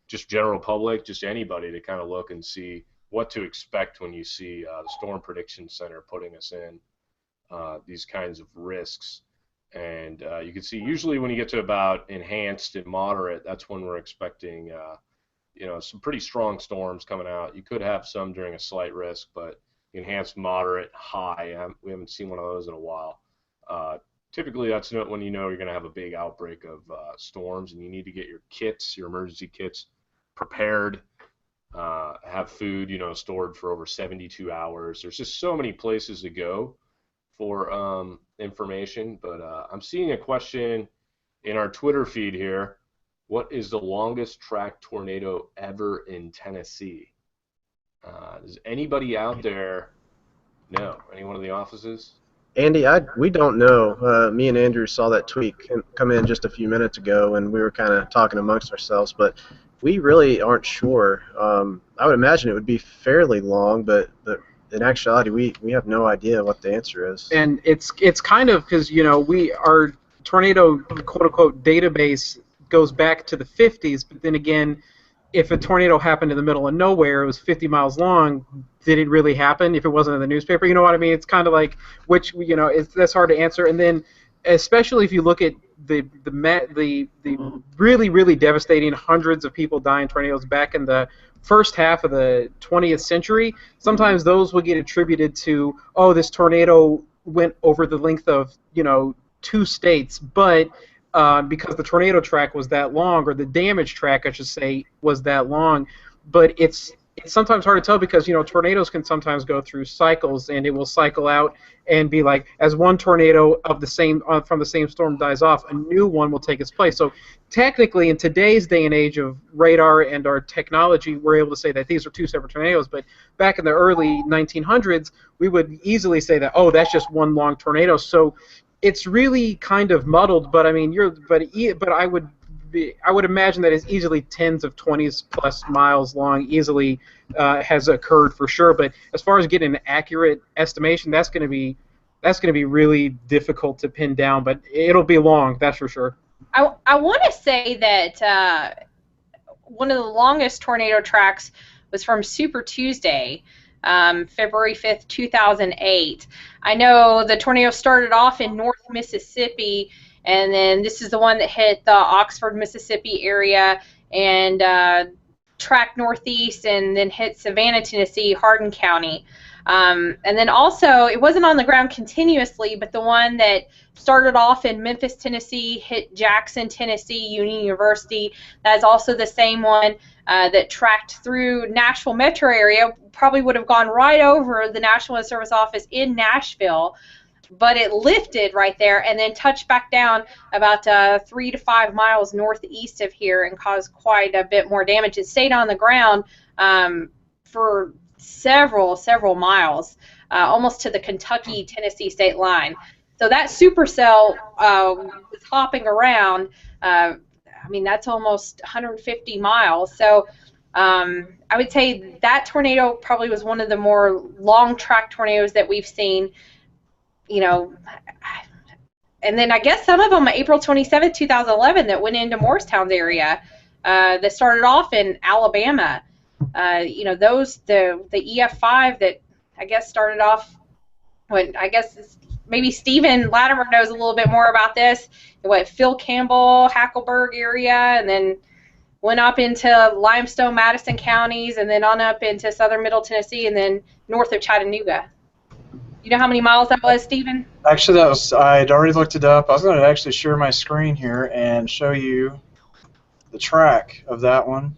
just general public, just anybody to kind of look and see what to expect when you see the Storm Prediction Center putting us in these kinds of risks. And you can see usually when you get to about enhanced and moderate, that's when we're expecting some pretty strong storms coming out. You could have some during a slight risk, but enhanced, moderate, high, we haven't seen one of those in a while. Typically, that's when you're going to have a big outbreak of storms, and you need to get your kits, your emergency kits, prepared, have food, stored for over 72 hours. There's just so many places to go for information. But I'm seeing a question in our Twitter feed here. What is the longest track tornado ever in Tennessee? Does anybody out there know? Any one of the offices? Andy, we don't know. Me and Andrew saw that tweet come in just a few minutes ago, and we were kind of talking amongst ourselves, but we really aren't sure. I would imagine it would be fairly long, but in actuality, we have no idea what the answer is. And it's kind of because our tornado quote unquote database goes back to the 50s, but then again, if a tornado happened in the middle of nowhere, it was 50 miles long, did it really happen if it wasn't in the newspaper? You know what I mean? It's kind of like, that's hard to answer. And then, especially if you look at the really, really devastating, hundreds of people die in tornadoes back in the first half of the 20th century, sometimes those will get attributed to, oh, this tornado went over the length of, 2 states, but because the tornado track was that long, or the damage track, I should say, was that long. But it's sometimes hard to tell because, tornadoes can sometimes go through cycles, and it will cycle out and be like, as one tornado of the same from the same storm dies off, a new one will take its place. So technically, in today's day and age of radar and our technology, we're able to say that these are 2 separate tornadoes. But back in the early 1900s, we would easily say that, oh, that's just one long tornado. So it's really kind of muddled. But I mean, but I would imagine that it's easily tens of 20s plus miles long, easily has occurred for sure. But as far as getting an accurate estimation, that's going to be really difficult to pin down. But it'll be long, that's for sure. I want to say that one of the longest tornado tracks was from Super Tuesday, February 5th, 2008. I know the tornado started off in North Mississippi, and then this is the one that hit the Oxford, Mississippi area and tracked northeast and then hit Savannah, Tennessee, Hardin County. And then also, it wasn't on the ground continuously, but the one that started off in Memphis, Tennessee, hit Jackson, Tennessee, Union University. That is also the same one that tracked through Nashville metro area, probably would have gone right over the National Weather Service office in Nashville, but it lifted right there and then touched back down about 3 to 5 miles northeast of here and caused quite a bit more damage. It stayed on the ground for several miles, almost to the Kentucky-Tennessee state line. So that supercell was hopping around. I mean, that's almost 150 miles. So I would say that tornado probably was one of the more long-track tornadoes that we've seen. And then I guess some of them, April 27th, 2011, that went into Morristown's area, that started off in Alabama. Those, the EF5 that I guess started off when, I guess maybe Stephen Latimer knows a little bit more about this, Phil Campbell, Hackleburg area, and then went up into Limestone, Madison counties, and then on up into southern Middle Tennessee, and then north of Chattanooga. You know how many miles that was, Stephen? Actually, I'd already looked it up. I was going to actually share my screen here and show you the track of that one.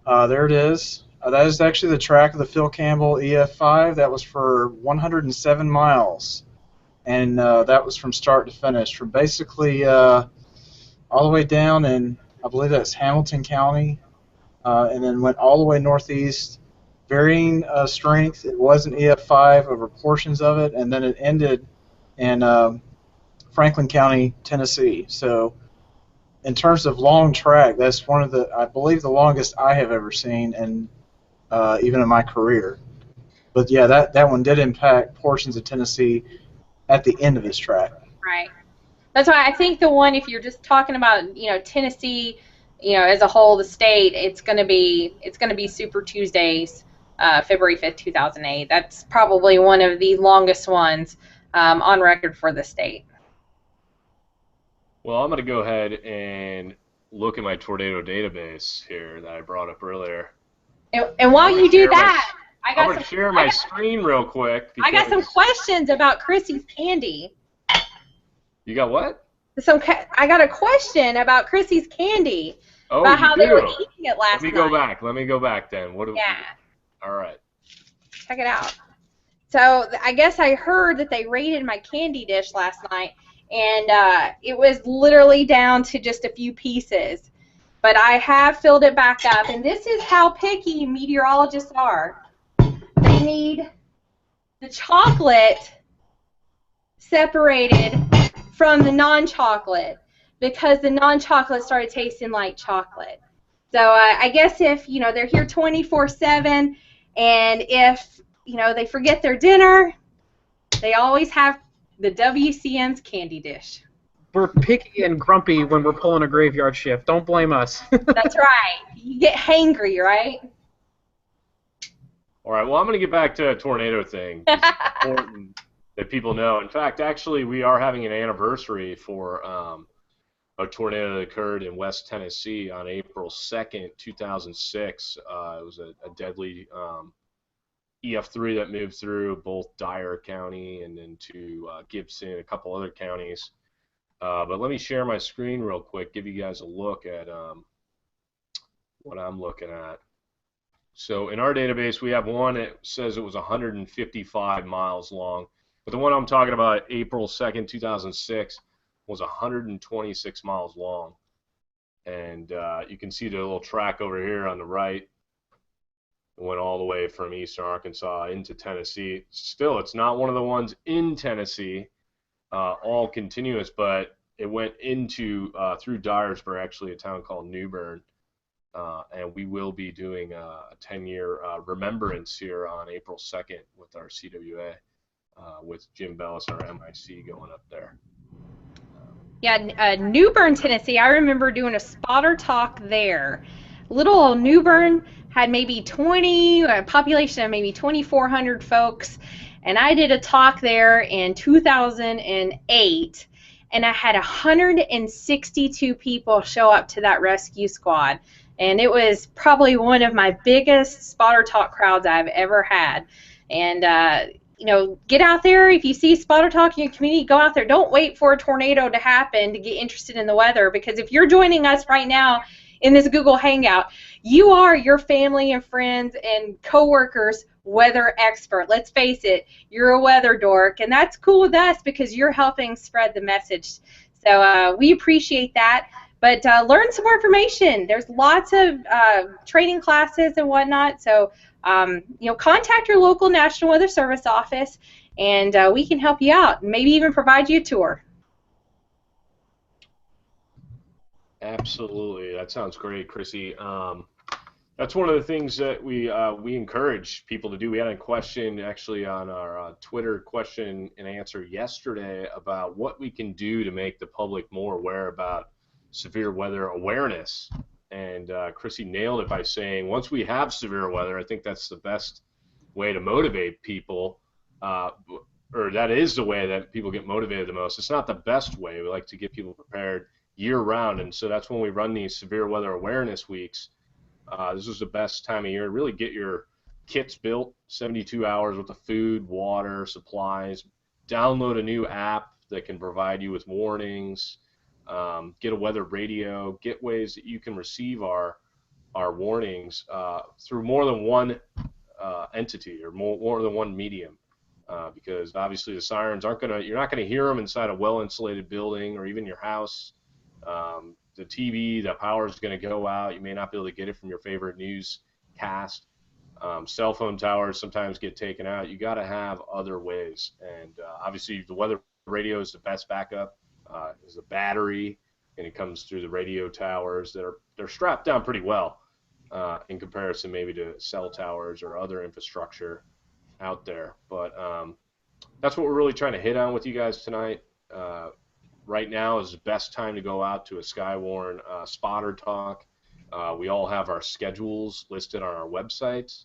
There it is. That is actually the track of the Phil Campbell EF5. That was for 107 miles. And that was from start to finish, from basically all the way down in, I believe that's Hamilton County, and then went all the way northeast, varying strength. It was an EF5 over portions of it, and then it ended in Franklin County, Tennessee. So in terms of long track, that's one of the, I believe, the longest I have ever seen, and even in my career. But yeah, that one did impact portions of Tennessee at the end of this track. Right. That's why I think the one, if you're just talking about, Tennessee, as a whole, the state, it's going to be Super Tuesdays, February 5th, 2008. That's probably one of the longest ones on record for the state. Well, I'm going to go ahead and look at my tornado database here that I brought up earlier. And while you do that, I'm going to share my screen real quick. I got some questions about Chrissy's candy. You got what? I got a question about Chrissy's candy. Oh, about how you do? they were eating it last night. Let me go back then. Yeah. All right. Check it out. So I guess I heard that they raided my candy dish last night, and it was literally down to just a few pieces. But I have filled it back up, and this is how picky meteorologists are. They need the chocolate separated from the non-chocolate because the non-chocolate started tasting like chocolate. So I guess if, they're here 24/7, and if, they forget their dinner, they always have the WCM's candy dish. We're picky and grumpy when we're pulling a graveyard shift. Don't blame us. That's right. You get hangry, right? All right, well, I'm going to get back to a tornado thing. that people know. In fact, actually, we are having an anniversary for a tornado that occurred in West Tennessee on April 2nd, 2006. It was a deadly EF3 that moved through both Dyer County and into Gibson, a couple other counties. But let me share my screen real quick, give you guys a look at what I'm looking at. So in our database, we have one that says it was 155 miles long. But the one I'm talking about, April 2nd, 2006, was 126 miles long. And you can see the little track over here on the right. It went all the way from eastern Arkansas into Tennessee. Still, it's not one of the ones in Tennessee, all continuous, but it went into through Dyersburg, actually a town called New Bern. And we will be doing a 10-year remembrance here on April 2nd with our CWA, with Jim Bellis, our MIC, going up there. Yeah, New Bern, Tennessee. I remember doing a spotter talk there. Little old New Bern had maybe a population of maybe 2,400 folks, and I did a talk there in 2008, and I had 162 people show up to that rescue squad, and it was probably one of my biggest spotter talk crowds I've ever had. And you know, get out there. If you see spotter talk in your community, go out there. Don't wait for a tornado to happen to get interested in the weather, because if you're joining us right now in this Google Hangout, you are your family and friends and coworkers weather expert. Let's face it, you're a weather dork, and that's cool with us because you're helping spread the message. So we appreciate that. But learn some more information. There's lots of training classes and whatnot. So you know, contact your local National Weather Service office, and we can help you out, and maybe even provide you a tour. Absolutely, that sounds great, Chrissy. That's one of the things that we encourage people to do. We had a question actually on our Twitter question and answer yesterday about what we can do to make the public more aware about severe weather awareness. And Chrissy nailed it by saying once we have severe weather, I think that's the best way to motivate people, or that is the way that people get motivated the most. It's not the best way. We like to get people prepared year-round, and so that's when we run these severe weather awareness weeks. This is the best time of year. Really get your kits built, 72 hours worth of food, water, supplies. Download a new app that can provide you with warnings. Get a weather radio. Get ways that you can receive our warnings through more than one entity or more than one medium. Because obviously the sirens you're not gonna hear them inside a well-insulated building or even your house. The TV, the power is going to go out. You may not be able to get it from your favorite newscast. Cell phone towers sometimes get taken out. You got to have other ways. And obviously the weather radio is the best backup. Is a battery, and it comes through the radio towers that they're strapped down pretty well in comparison maybe to cell towers or other infrastructure out there. But that's what we're really trying to hit on with you guys tonight. Right now is the best time to go out to a Skywarn spotter talk. We all have our schedules listed on our websites.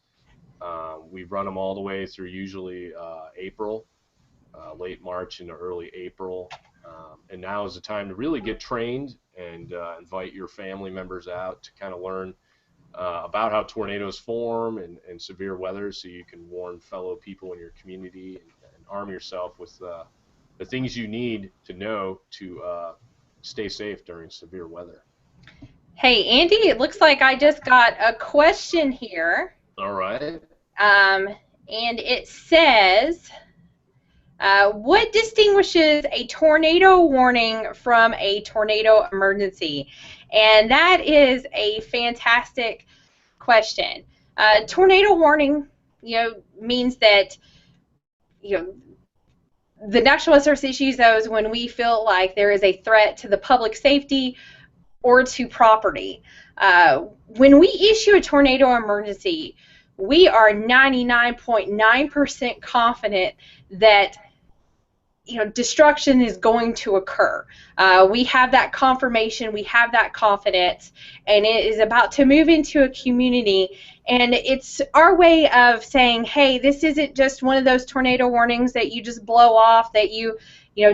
We run them all the way through usually April, late March into early April. And now is the time to really get trained and invite your family members out to kind of learn about how tornadoes form and severe weather, so you can warn fellow people in your community and arm yourself with the things you need to know to stay safe during severe weather. Hey, Andy, it looks like I just got a question here. All right. And it says, what distinguishes a tornado warning from a tornado emergency? And that is a fantastic question. Tornado warning, means that, the National Weather Service issues those when we feel like there is a threat to the public safety or to property. When we issue a tornado emergency, we are 99.9% confident that destruction is going to occur. We have that confirmation, we have that confidence, and it is about to move into a community. And it's our way of saying, hey, this isn't just one of those tornado warnings that you just blow off, that you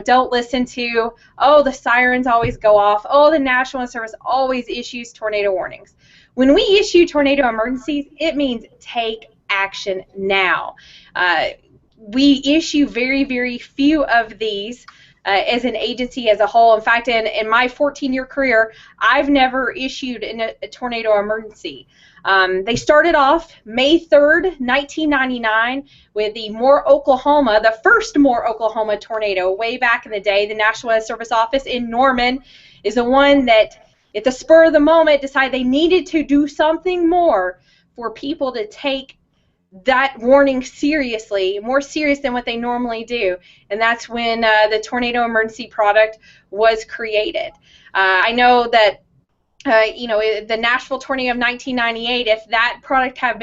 don't listen to. Oh, the sirens always go off. Oh, the National Weather Service always issues tornado warnings. When we issue tornado emergencies, it means take action now. We issue very, very few of these as an agency as a whole. In fact, in my 14-year career, I've never issued a tornado emergency. They started off May 3rd, 1999 with the Moore, Oklahoma, the first Moore, Oklahoma tornado way back in the day. The National Weather Service office in Norman is the one that, at the spur of the moment, decided they needed to do something more for people to take that warning seriously, more serious than what they normally do. And that's when the tornado emergency product was created. I know that the Nashville tornado of 1998, if that product had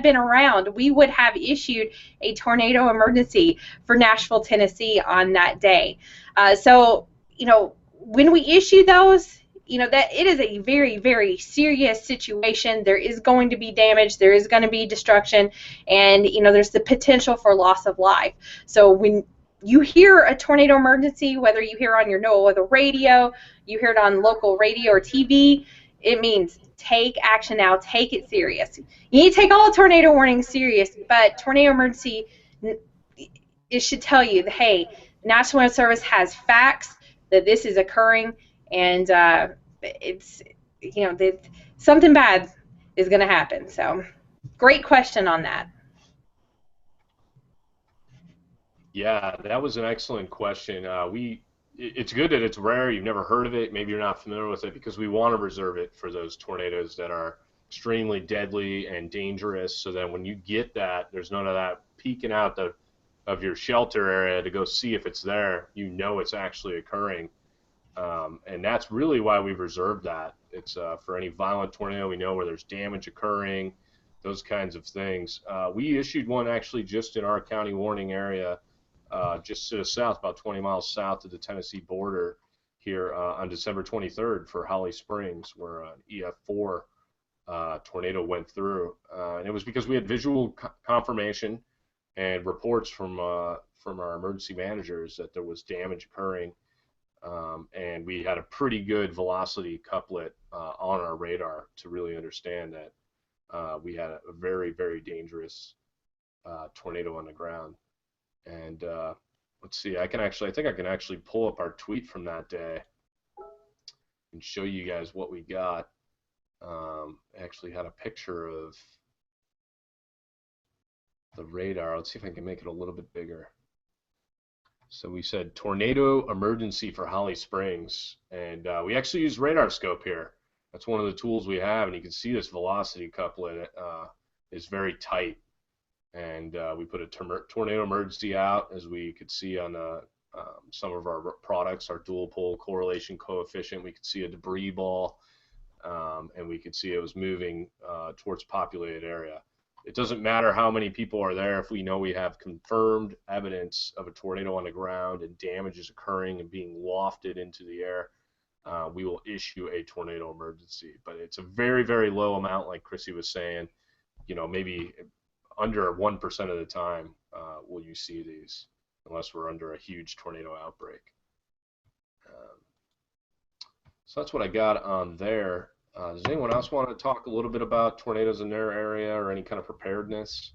been around, we would have issued a tornado emergency for Nashville, Tennessee on that day. So when we issue those, that it is a very, very serious situation. There is going to be damage, there is going to be destruction, and there's the potential for loss of life. So when you hear a tornado emergency, whether you hear on your NOAA weather radio, you hear it on local radio or TV, it means take action now, take it serious. You need to take all tornado warnings serious, but tornado emergency, it should tell you that, hey, National Weather Service has facts that this is occurring, and it's that something bad is going to happen. So great question on that. Yeah, that was an excellent question. It's good that it's rare, you've never heard of it, maybe you're not familiar with it, because we want to reserve it for those tornadoes that are extremely deadly and dangerous, so that when you get that, there's none of that peeking out of your shelter area to go see if it's there. It's actually occurring. And that's really why we've reserved that. It's for any violent tornado we know where there's damage occurring, those kinds of things. We issued one actually just in our county warning area, just to the south, about 20 miles south of the Tennessee border here on December 23rd for Holly Springs, where an EF4 tornado went through. And it was because we had visual confirmation and reports from our emergency managers that there was damage occurring. And we had a pretty good velocity couplet on our radar to really understand that we had a very, very dangerous tornado on the ground. And let's see, I think I can actually pull up our tweet from that day and show you guys what we got. I actually had a picture of the radar. Let's see if I can make it a little bit bigger. So we said tornado emergency for Holly Springs, and we actually use radar scope here. That's one of the tools we have, and you can see this velocity couplet is very tight. And we put a tornado emergency out, as we could see on some of our products, our dual pole correlation coefficient. We could see a debris ball, and we could see it was moving towards populated area. It doesn't matter how many people are there. If we know we have confirmed evidence of a tornado on the ground and damage is occurring and being wafted into the air, we will issue a tornado emergency. But it's a very, very low amount, like Chrissy was saying. Maybe under 1% of the time will you see these, unless we're under a huge tornado outbreak. So that's what I got on there. Does anyone else want to talk a little bit about tornadoes in their area or any kind of preparedness?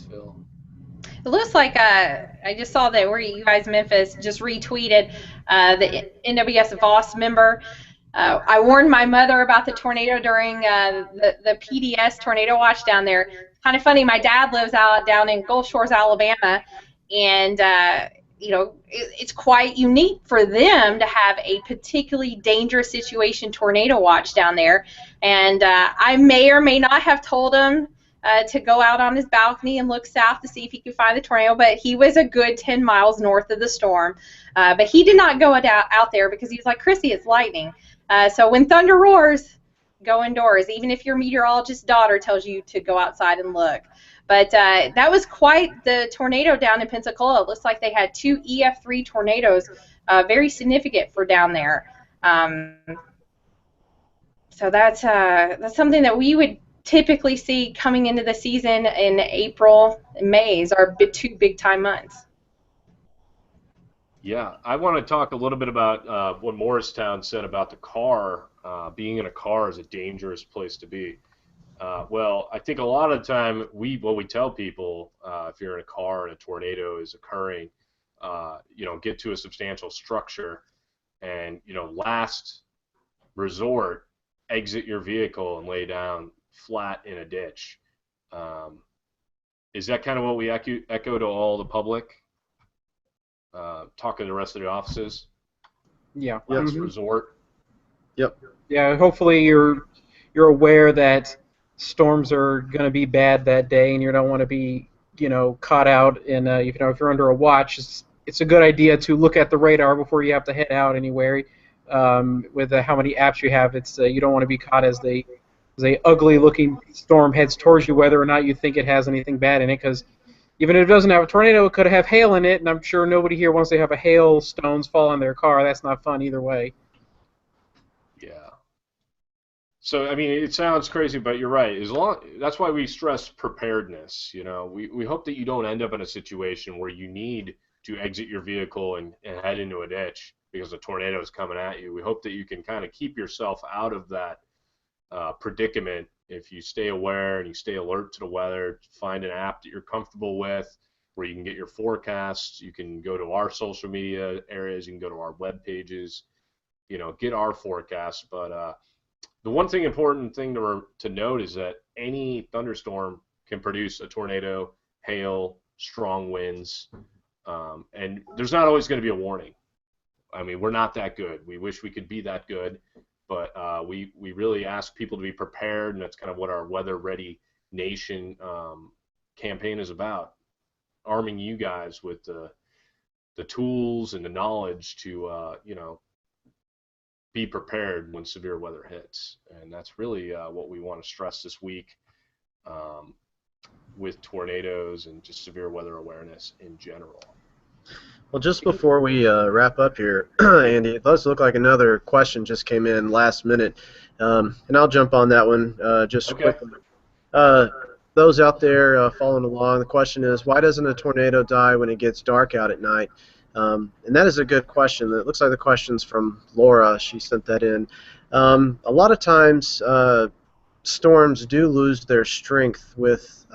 Phil? It looks like I just saw that where you guys, Memphis, just retweeted the NWS Voss member. I warned my mother about the tornado during the PDS tornado watch down there. Kind of funny, my dad lives down in Gulf Shores, Alabama, and it's quite unique for them to have a particularly dangerous situation tornado watch down there. And I may or may not have told him to go out on his balcony and look south to see if he could find the tornado, but he was a good 10 miles north of the storm. But he did not go out there because he was like, Chrissy, it's lightning. So when thunder roars, go indoors, even if your meteorologist's daughter tells you to go outside and look. But that was quite the tornado down in Pensacola. It looks like they had 2 EF3 tornadoes, very significant for down there. So that's something that we would typically see coming into the season in April and May is our two big time months. Yeah, I want to talk a little bit about what Morristown said about the car. Being in a car is a dangerous place to be. Well, I think a lot of the time what we tell people, if you're in a car and a tornado is occurring, get to a substantial structure, and last resort, exit your vehicle and lay down flat in a ditch. Is that kind of what we echo to all the public? Talking to the rest of the offices? Yeah. Last resort? Yep. Yeah, hopefully you're aware that storms are going to be bad that day, and you don't want to be caught out in if you're under a watch. It's a good idea to look at the radar before you have to head out anywhere. With how many apps you have, it's you don't want to be caught as the ugly looking storm heads towards you, whether or not you think it has anything bad in it, because even if it doesn't have a tornado, it could have hail in it, and I'm sure nobody here wants to have a hailstones fall on their car. That's not fun either way. Yeah. So, I mean, it sounds crazy, but you're right. That's why we stress preparedness. We hope that you don't end up in a situation where you need to exit your vehicle and head into a ditch because a tornado is coming at you. We hope that you can kind of keep yourself out of that predicament if you stay aware and you stay alert to the weather. Find an app that you're comfortable with where you can get your forecasts. You can go to our social media areas. You can go to our web pages, get our forecasts. But the one important thing to note is that any thunderstorm can produce a tornado, hail, strong winds, and there's not always going to be a warning. I mean, we're not that good. We wish we could be that good, but we really ask people to be prepared, and that's kind of what our Weather Ready Nation campaign is about, arming you guys with the tools and the knowledge to be prepared when severe weather hits. And that's really what we want to stress this week with tornadoes and just severe weather awareness in general. Well, just before we wrap up here, Andy, it does look like another question just came in last minute, and I'll jump on that one just quickly. Those out there following along, the question is, why doesn't a tornado die when it gets dark out at night? And that is a good question. It looks like the question's from Laura. She sent that in. A lot of times, storms do lose their strength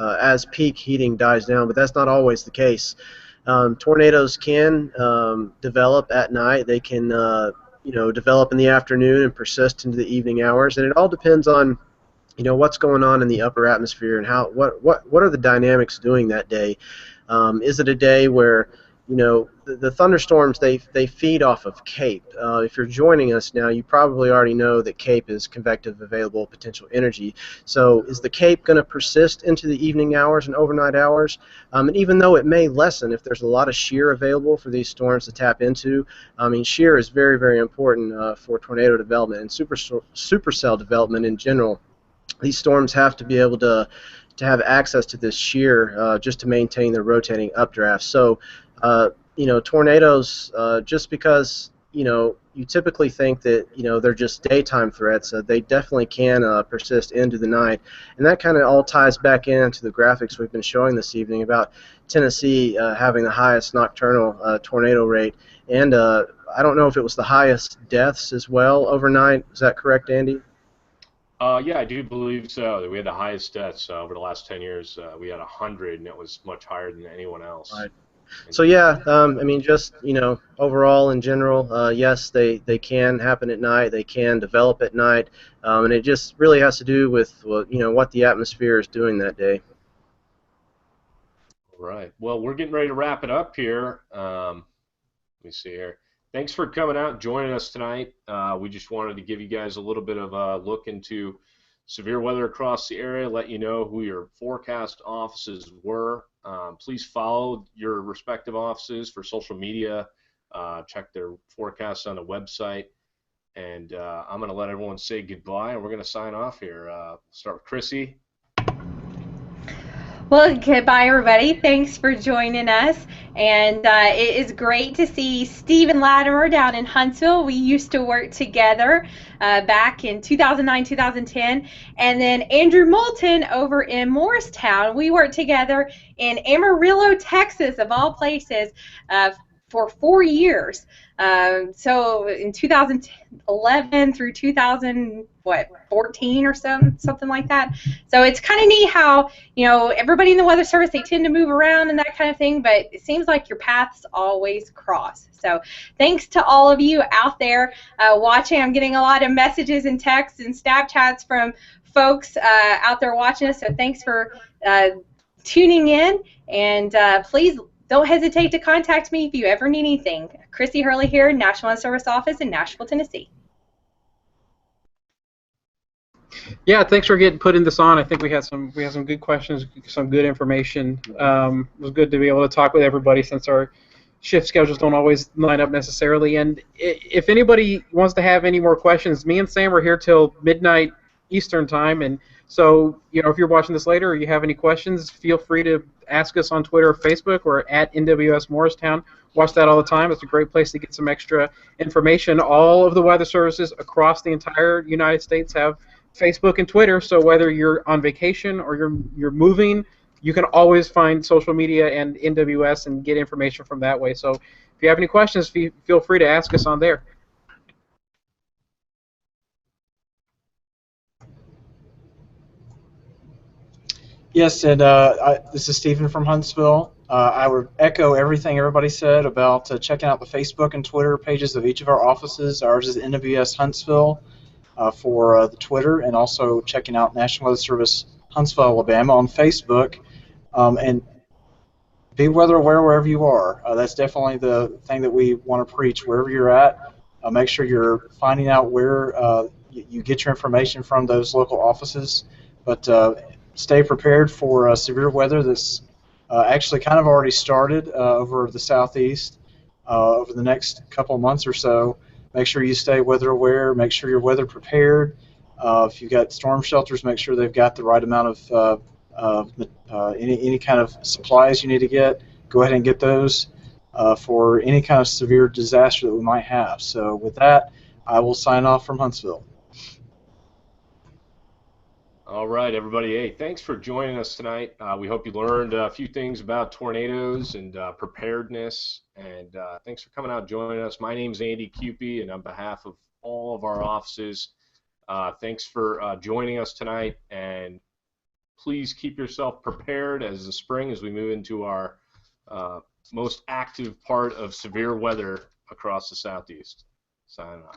as peak heating dies down, but that's not always the case. Tornadoes can develop at night. They can develop in the afternoon and persist into the evening hours, and it all depends on what's going on in the upper atmosphere and what are the dynamics doing that day. Is it a day where the thunderstorms, they feed off of CAPE. If you're joining us now, you probably already know that CAPE is convective available potential energy. So is the CAPE going to persist into the evening hours and overnight hours? And even though it may lessen if there's a lot of shear available for these storms to tap into, I mean, shear is very, very important for tornado development and supercell development in general. These storms have to be able to have access to this shear just to maintain their rotating updraft. So tornadoes, just because you typically think that they're just daytime threats, they definitely can persist into the night, and that kind of all ties back into the graphics we've been showing this evening about Tennessee having the highest nocturnal tornado rate, and I don't know if it was the highest deaths as well overnight. Is that correct, Andy? Yeah, I do believe so. We had the highest deaths over the last 10 years. We had 100, and it was much higher than anyone else. Right. So yeah, I mean, just overall in general, yes, they can happen at night. They can develop at night, and it just really has to do with what the atmosphere is doing that day. All right. Well, we're getting ready to wrap it up here. Let me see here. Thanks for coming out and joining us tonight. We just wanted to give you guys a little bit of a look into severe weather across the area, let you know who your forecast offices were. Please follow your respective offices for social media. Check their forecasts on the website. And I'm going to let everyone say goodbye, and we're going to sign off here. Start with Chrissy. Well, goodbye, everybody. Thanks for joining us. And it is great to see Stephen Latimer down in Huntsville. We used to work together back in 2009, 2010. And then Andrew Moulton over in Morristown. We worked together in Amarillo, Texas, of all places, for 4 years. So in 2011 through 2014 or something like that. So it's kind of neat how, you know, everybody in the Weather Service, they tend to move around and that kind of thing, but it seems like your paths always cross. So thanks to all of you out there watching. I'm getting a lot of messages and texts and Snapchats from folks out there watching us. So thanks for tuning in, and please don't hesitate to contact me if you ever need anything. Chrissy Hurley here, National Weather Service Office in Nashville, Tennessee. Yeah, thanks for putting this on. I think we had some good questions, some good information. It was good to be able to talk with everybody since our shift schedules don't always line up necessarily. And if anybody wants to have any more questions, me and Sam are here till midnight Eastern time, and so, you know, if you're watching this later or you have any questions, feel free to ask us on Twitter or Facebook or at NWS Morristown. Watch that all the time. It's a great place to get some extra information. All of the weather services across the entire United States have Facebook and Twitter, so whether you're on vacation or you're moving, you can always find social media and NWS and get information from that way. So if you have any questions, feel free to ask us on there. Yes, and this is Stephen from Huntsville. I would echo everything everybody said about checking out the Facebook and Twitter pages of each of our offices. Ours is NWS Huntsville for the Twitter, and also checking out National Weather Service Huntsville, Alabama on Facebook. And be weather aware wherever you are. That's definitely the thing that we want to preach. Wherever you're at, make sure you're finding out where you get your information from those local offices. But stay prepared for severe weather that's actually kind of already started over the southeast over the next couple of months or so. Make sure you stay weather aware. Make sure you're weather prepared. If you've got storm shelters, make sure they've got the right amount of any kind of supplies you need to get. Go ahead and get those for any kind of severe disaster that we might have. So with that, I will sign off from Huntsville. All right, everybody. Hey, thanks for joining us tonight. We hope you learned a few things about tornadoes and preparedness. And thanks for coming out and joining us. My name's Andy Cupie, and on behalf of all of our offices, thanks for joining us tonight. And please keep yourself prepared as the spring, as we move into our most active part of severe weather across the southeast. Signing off.